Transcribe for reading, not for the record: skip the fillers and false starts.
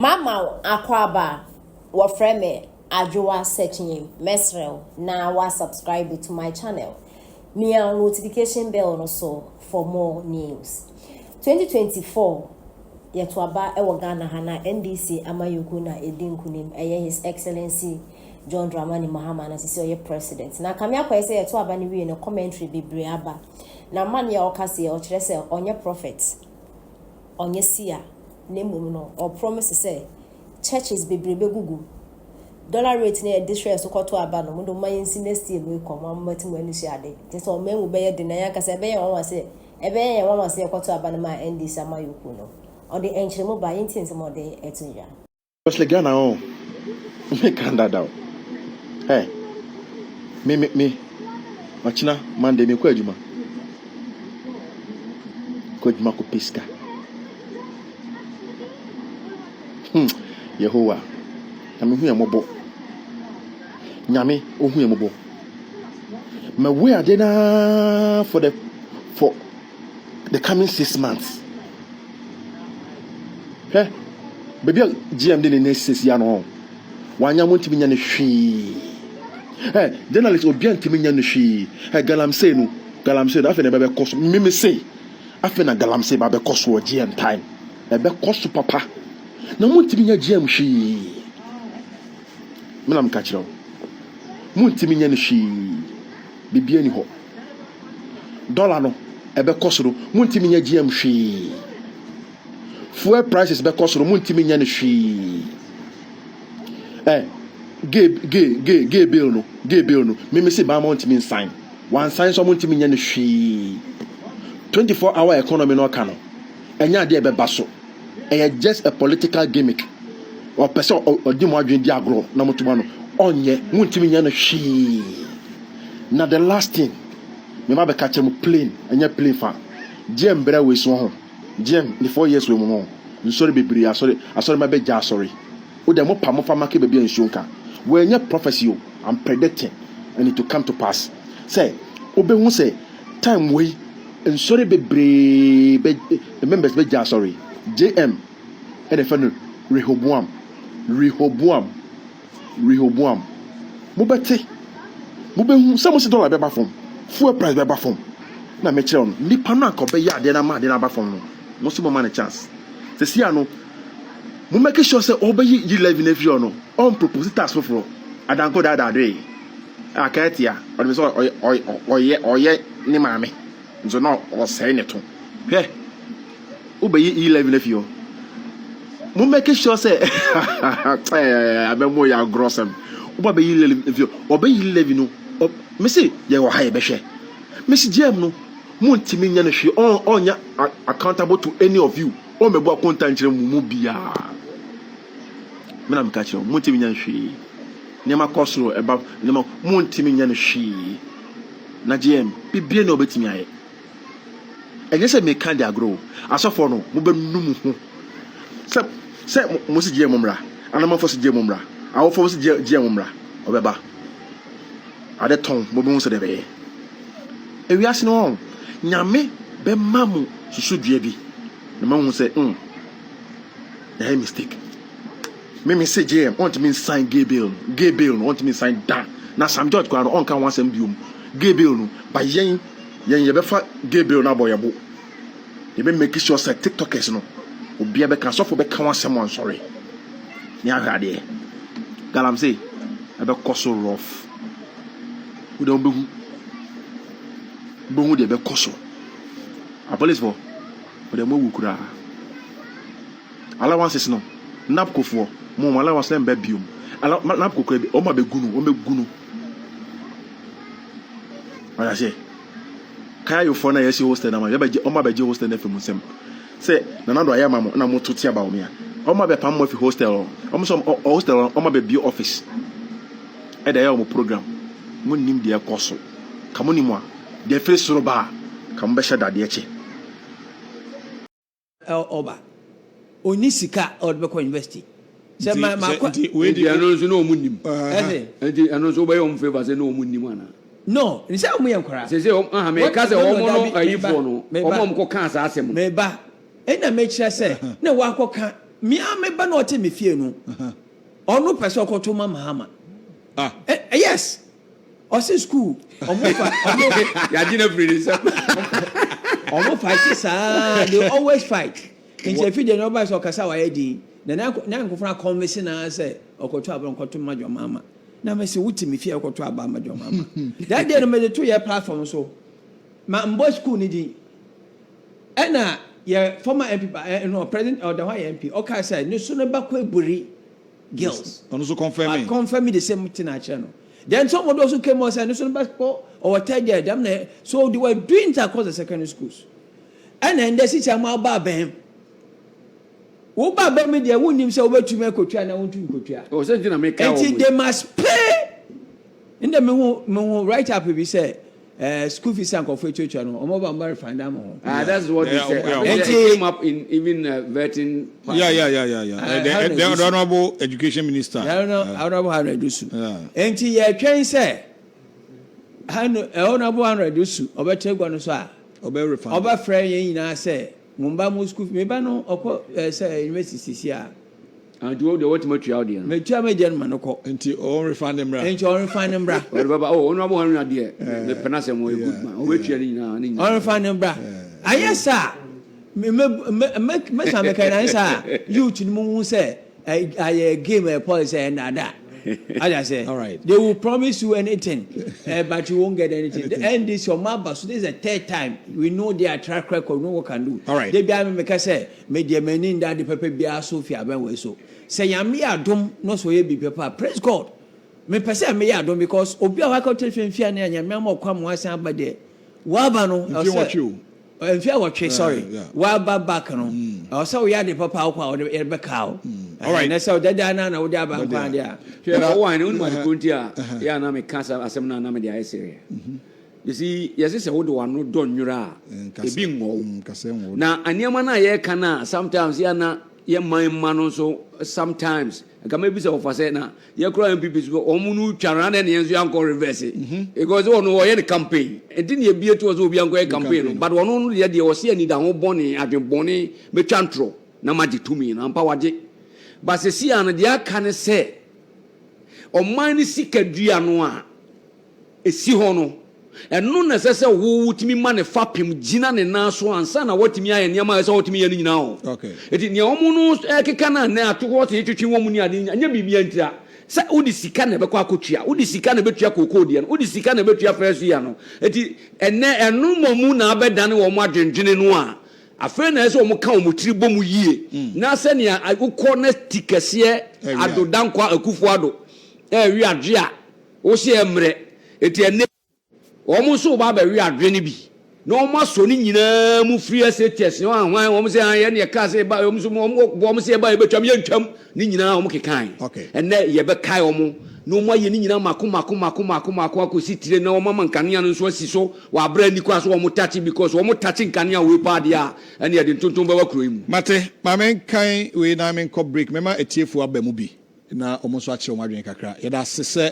Mama Akwaba wa frame Ajoa searching Mesrel na wa subscribe to my channel. Nia notification bell also for more news. 2024 yetwaba ewo Ghana hana NDC amayuku na edinkunim His Excellency John Dramani Mahama na sisi oye president. Na kamia kwa ese yetwaba ni wi no commentary bebre aba. Na man ya okase o kire se onye prophet. Onye sia name no or promise say churches bebrebe gugu dollar rate na distress so to aba no mo man si next year we come am matim ani si ade te so men wo be ye de na ya ka se be ye won say e be ye won say to aba no ma ndi sama yoku no or the enchire mo ba yintin se mo de etunya Especially Ghana on me kanda hey me machina mande me kwa juma ko pesca Yehovah Nyame hu yamobo Nyame ohu yamobo me we are there for the coming 6 months baby GM de next 6 years no wanya montimi nya ne hwi journalist obi antimi nya ne hwi galamsey no afa na be koso me say afa na galamsey ba be koso GM time e be koso papa na montimi nya GM hwi menam ka kirawo montimi nya ne hwi bibia ni ho dollar no e be koso ro montimi nya GM hwi fuel prices be koso ro montimi nya ne hwi gay bill no me say ba montimi sign one sign so montimi nya ne hwi 24-hour economy no ka no enya de be baso just a political gimmick or person or di mo adwen di agro na motuma no onye montimi nya no hwi na the last thing me ma be ka che mo plane enya plane fa gem bra we so ho gem the 4 years we mo nsori bebiri asori ma be ja asori o de mo pa mo fa ma ke be bia nsuonka we enya prophecy I'm predicting and it to come to pass say obehu say time we nsori bebiri the members be ja asori JM and the fan Rehoboam mo bete mo be hu say mo $1 be ba fom fuel price be ba fom na me kire on nipa no anko be ya de na ma de na ba fom no mo so mo man a chance se sia no mo make sure say obey yi live na fi no on propose tax for adanko da do akatia o me so oye ni maame nzo no o say ne to he obey yi live na fi mo make sure say abemo ya grossem obey yi live na fi obey yi live no me say ye wo ha ye be hwe me si gem no mo ntimi nya no hwe onya accountable to any of you o mebu akonta nkyere mu bia menam ka kire mo ntimi nya hwe nema kosoro eba nema mo ntimi nya no hwe na gem bibie na obetimi aye enye se me kan dia grow asofo no mo be num ho se mo si gem mra anama fo si gem mra awo fo si gem mra obeba ade ton mo be hu se de be ewi ase no nyame be mamu susu dua bi na ma hu se a mistake me say JM want me sign gay bill no want me sign down na Sam George kwa on kan wansem biom gay bill no ba yen ye be fa gay bill na boyebo ye be make sure say tiktokers no obi be kan sofo be kan wansem on sorry ni ahade galam say e be koso rough we don be bongu de be koso a police for the mo wukura allowances no napko for mo allowance dem be biom napko ko o ma be gunu aya say kaya yo for na yesi hostel na ma be o ma be je hostel na fe musem say na do ayama mo na mo toti aba o me o ma be pam mo fi hostel o mo so hostel o ma be bio office e da ya mo program mo nim de ekoso kamo ni mo a de fe soro ba kamo be shada de eche Oba onisika odbeko university se ma we di anonso no omunim enti anonso obaye om favor se no omunim ana no ni se omu yankora se me ka se omo no ayifo no omo ko kan sa asem me ba ena me kire se na wa koka me ba no te me fie no ono pese okoto mama yes ose school ya dina free so omo fight sa they always fight in the feed no ba so kasa wa yedi na nkofra conversation na say okoto abron okoto majo mama na me say wuti me fie okoto aba majo mama that day no me to your platform so ma mbo school ni di ena your former MP no president or the MP okay say no so no ba ko eburi girls ono so confirm me the same thing at channel then somebody also came and said no so no ba ko or third year them so they were doing it across the secondary schools and then the teacher ma ba bem wo ba bem me there wonim say obetumi akotwa na wontu nkotwa o say na make and they must pay in the me right up we say school fees and for church no omo ba mari find am that's what they said it came up in even vetting the honorable education minister honorable Redusu enti ye twen say honorable Redusu obetegwa no so a oba friend yin na say mumba mu school me ba no okọ say university sia and do what much out there me tua me German no ko enti on refund them bra well baba honorable one there the penase mo good man o betua ni na on refund them bra ayesa me sa me kan answer youth ni mu say I game policy and that I say, all right. They will promise you anything, but you won't get anything. And this your mother, so this is the third time we know their track record, know what can do. All right. They be able to say, media meaning that the paper be a Sophia ben so. Say yami adom no so ye be paper. Praise God. Me pese me adom because obi a waka telephone fia na yami mo kwam wasan ba de. Wa ba no. What you? If you watch, sorry, why back no? Also, we had the papa or the cow. All right, that's how that Diana would have been there. One on my Kuntia, Yana make cancer as a man of the ice area. You see, yes, it's a wood one, no don yura, a being more. Now, and Yamana ye cana, sometimes Yana, ye my man also, sometimes. Maybe so for say na ye cry people go omunu charan and yenzu anko reverse because one no ye campaign and didn't ye be to was obi anko campaign but one no ye dey was ni da ho boni adweboni me twantro na magi to me na ampa waje but se si an dey aka ne say o man ni sikadua no a esi ho no eno na se wo wutimi ma ne fapem gina ne na so ansa na watimi aye niam aye se watimi ye ni nyina o okay eti ne omu no ekeka na atoko te twetwe wo mu ni ade anya bibia ntira se udi sika na bekọ akotua udi sika na betua kokodi no udi sika na betua fresh ya no eti enu momu na abedane wo mu adwendwene no a afa na ese wo mu ka wo mu tiri bom yie na se ne akokọ na tikase adodankwa akufu ado wi adwe a wo se emre eti ene omo so ba ba wi adwene bi no omo so ni nyina mu free SHS no anwan omo se an ye ne ka se ba omo so omo se ba e betwam ye ntwam ni nyina omo kekan enne ye be kai omo no mo ye ni nyina mako akosi tire na omo mankania no so asi so wa bra ni kwa so omo touch because omo touch nkania we pa dia enne ye de tonton ba wakro imu mate ma men kan we na men ko break mema etiefu aba mu bi na omo so a che omo adwen kakra ye da sese